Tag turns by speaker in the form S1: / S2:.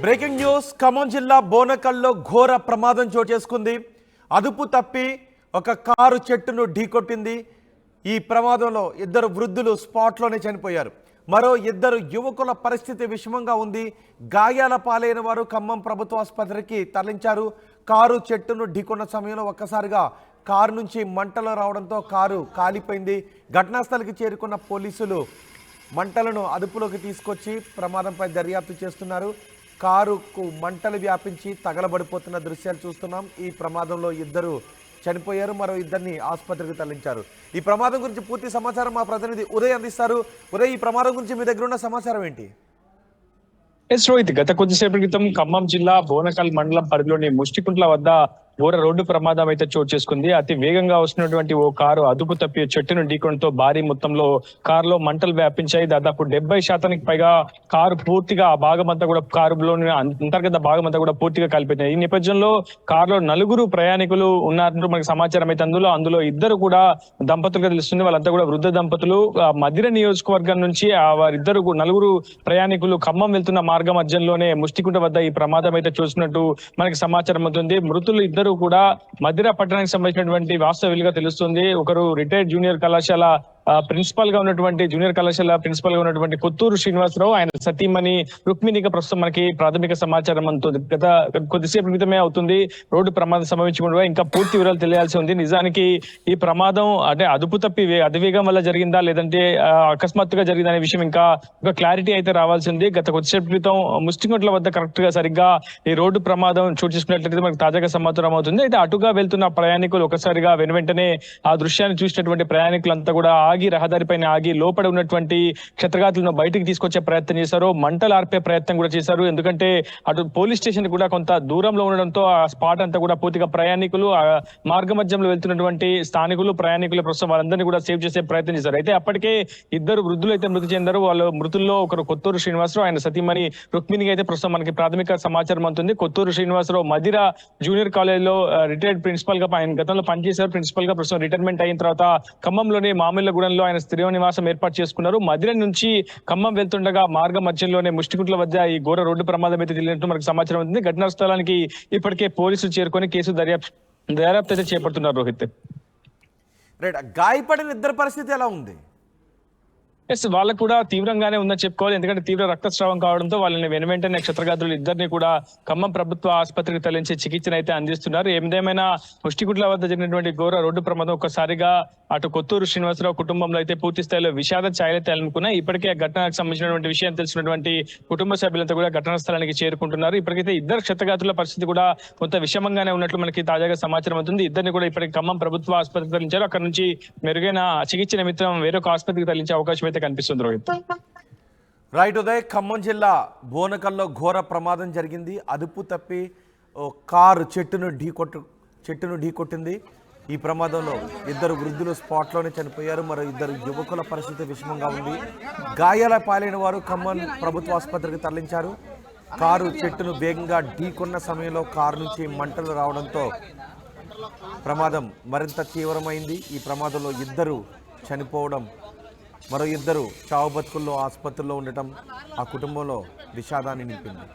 S1: Breaking news Khammam జిల్లా బోనకల్లో ఘోర ప్రమాదం చోటు చేసుకుంది. అదుపు తప్పి ఒక కారు చెట్టును ఢీకొట్టింది. ఈ ప్రమాదంలో ఇద్దరు వృద్ధులు స్పాట్లోనే చనిపోయారు. మరో ఇద్దరు యువకుల పరిస్థితి విషమంగా ఉంది. గాయాల పాలైన వారు ఖమ్మం ప్రభుత్వ ఆసుపత్రికి తరలించారు. కారు చెట్టును ఢీకొన్న సమయంలో ఒక్కసారిగా కారు నుంచి మంటలు రావడంతో కారు కాలిపోయింది. ఘటనా స్థలికి చేరుకున్న పోలీసులు మంటలను అదుపులోకి తీసుకొచ్చి ప్రమాదంపై దర్యాప్తు చేస్తున్నారు. కారుకు మంటలు వ్యాపించి తగలబడిపోతున్న దృశ్యాలు చూస్తున్నాం. ఈ ప్రమాదంలో ఇద్దరు చనిపోయారు, మరో ఇద్దరిని ఆసుపత్రికి తరలించారు. ఈ ప్రమాదం గురించి పూర్తి సమాచారం మా ప్రతినిధి ఉదయ్ అందిస్తారు. ఉదయ్, ఈ ప్రమాదం గురించి మీ దగ్గర ఉన్న సమాచారం ఏంటి?
S2: రోహిత్, గత కొద్దిసేపటి క్రితం ఖమ్మం జిల్లా బోనకల్ మండలం పరిధిలోని ముష్టికుంట్ల వద్ద ఘోర రోడ్డు ప్రమాదం అయితే చోటు చేసుకుంది. అతి వేగంగా వస్తున్నటువంటి ఓ కారు అదుపు తప్పి చెట్టును ఢీకొనడంతో భారీ మొత్తంలో కారులో మంటలు వ్యాపించాయి. దాదాపు 70% పైగా కారు పూర్తిగా ఆ భాగం అంతా కూడా కారులోని అంతర్గత భాగం అంతా కూడా పూర్తిగా కాలిపోయింది. ఈ నేపథ్యంలో కారులో 4 ప్రయాణికులు ఉన్నారంటూ మనకు సమాచారం అయితే అందులో ఇద్దరు కూడా దంపతులుగా తెలుస్తుంది. వాళ్ళంతా కూడా వృద్ధ దంపతులు. మధిర నియోజకవర్గం నుంచి వారిద్దరు 4 ప్రయాణికులు ఖమ్మం వెళ్తున్న మార్గ మధ్యంలోనే ముష్టికుంట వద్ద ఈ ప్రమాదం అయితే చూసినట్టు మనకి సమాచారం అవుతుంది. మృతులు ఇద్దరు కూడా మధిర పట్టణానికి సంబంధించినటువంటి వాస్తవ్యులుగా తెలుస్తుంది. ఒకరు రిటైర్డ్ జూనియర్ కళాశాల ప్రిన్సిపల్ గా ఉన్నటువంటి కొత్తూరు శ్రీనివాసరావు, ఆయన సతీమణి రుక్మిణిగా ప్రస్తుతం మనకి ప్రాథమిక సమాచారం అందుతుంది. గత కొద్దిసేపు క్రితమే అవుతుంది రోడ్డు ప్రమాదం సంభవించకుండా ఇంకా పూర్తి వివరాలు తెలియాల్సి ఉంది. నిజానికి ఈ ప్రమాదం అంటే అదుపు తప్పి అతివేగం వల్ల జరిగిందా లేదంటే అకస్మాత్తుగా జరిగిందా అనే విషయం ఇంకా ఒక క్లారిటీ అయితే రావాల్సి ఉంది. గత కొద్దిసేపు క్రితం ముష్టికుంట్ల వద్ద కరెక్ట్ గా సరిగ్గా ఈ రోడ్డు ప్రమాదం చోటు చేసుకున్నట్లయితే మనకు తాజాగా సమాచారం అవుతుంది. అయితే అటుగా వెళ్తున్న ప్రయాణికులు ఒకసారిగా వెంటనే ఆ దృశ్యాన్ని చూసినటువంటి ప్రయాణికులంతా కూడా రహదారి పైన ఆగి లోపల ఉన్నటువంటి క్షతగాతులను బయటికి తీసుకొచ్చే ప్రయత్నం చేశారు. మంటలు ఆర్పే ప్రయత్నం కూడా చేశారు. ఎందుకంటే అటు పోలీస్ స్టేషన్ కూడా కొంత దూరంలో ఉండడంతో ఆ స్పాట్ అంతా కూడా పూర్తిగా ప్రయాణికులు మార్గ మధ్యంలో వెళ్తున్నటువంటి స్థానికులు ప్రయాణికులు ప్రస్తుతం వాళ్ళందరినీ కూడా సేవ్ చేసే ప్రయత్నం చేశారు. అయితే అప్పటికే ఇద్దరు వృద్ధులు అయితే మృతి చెందారు. వాళ్ళు మృతుల్లో ఒకరు కొత్తూరు శ్రీనివాసరావు, ఆయన సతీమణి రుక్మిణికి అయితే ప్రస్తుతం మనకి ప్రాథమిక సమాచారం అందుతుంది. కొత్తూరు శ్రీనివాసరావు మధిర జూనియర్ కాలేజ్ లో రిటైర్డ్ ప్రిన్సిపల్ గా ఆయన గతంలో పనిచేశారు. ప్రిన్సిపల్ గా ప్రస్తుతం రిటైర్మెంట్ అయిన తర్వాత ఖమ్మంలోని మామిళ్ళగూడెంలో ఆయన స్థిర నివాసం ఏర్పాటు చేసుకున్నారు. మధిర నుంచి ఖమ్మం వెళ్తుండగా మార్గ మధ్యంలోనే ముష్టికుంట్ల వద్ద ఈ ఘోర రోడ్డు ప్రమాదం అయితే తెలియనట్టు మనకు సమాచారం ఉంది. ఘటనా స్థలానికి ఇప్పటికే పోలీసులు చేరుకొని కేసు దర్యాప్తు అయితే చేపడుతున్నారు. రోహిత్,
S1: గాయపడిన ఇద్దరు పరిస్థితి ఎలా ఉంది?
S2: వాళ్ళకు కూడా తీవ్రంగానే ఉందని చెప్పుకోవాలి. ఎందుకంటే తీవ్ర రక్తస్రావం కావడంతో వాళ్ళని వెంటనే క్షతగాత్రులు ఇద్దరిని కూడా ఖమ్మం ప్రభుత్వ ఆసుపత్రికి తరలించి చికిత్సను అయితే అందిస్తున్నారు. ఏదేమైనా ముష్టిగుడ్ల వద్ద జరిగినటువంటి ఘోర రోడ్డు ప్రమాదం ఒక్కసారిగా అటు కొత్తూరు శ్రీనివాసరావు కుటుంబంలో అయితే పూర్తి స్థాయిలో విషాద ఛాయలైతే అనుకున్నాయి. ఇప్పటికే ఘటనకు సంబంధించినటువంటి విషయం తెలిసినటువంటి కుటుంబ సభ్యులంతా కూడా ఘటనా స్థలానికి చేరుకుంటున్నారు. ఇప్పటికైతే ఇద్దరు క్షతగాత్రుల పరిస్థితి కూడా కొంత విషమంగానే ఉన్నట్లు మనకి తాజాగా సమాచారం అవుతుంది. ఇద్దరిని కూడా ఇప్పటికి ఖమ్మం ప్రభుత్వ ఆసుపత్రికి తరలించారు. అక్కడ నుంచి మెరుగైన చికిత్స నిమిత్తం వేరొక ఆసుపత్రికి తరలించే అవకాశం కనిపిస్తుంది. రోహిత్,
S1: రైట్ ఉదయ్, ఖమ్మం జిల్లా బోనకల్లో ఘోర ప్రమాదం జరిగింది. అదుపు తప్పి కారు చెట్టును ఢీకొట్టింది. ఈ ప్రమాదంలో ఇద్దరు వృద్ధులు స్పాట్లోనే చనిపోయారు. మరో ఇద్దరు యువకుల పరిస్థితి విషమంగా ఉంది. గాయాల పాలైన వారు ఖమ్మం ప్రభుత్వ ఆసుపత్రికి తరలించారు. కారు చెట్టును వేగంగా ఢీకొన్న సమయంలో కారు నుంచి మంటలు రావడంతో ప్రమాదం మరింత తీవ్రమైంది. ఈ ప్రమాదంలో ఇద్దరు చనిపోవడం, మరో ఇద్దరు చావు బతుకుల్లో ఆసుపత్రిలో ఉండటం ఆ కుటుంబంలో విషాదాన్ని నింపింది.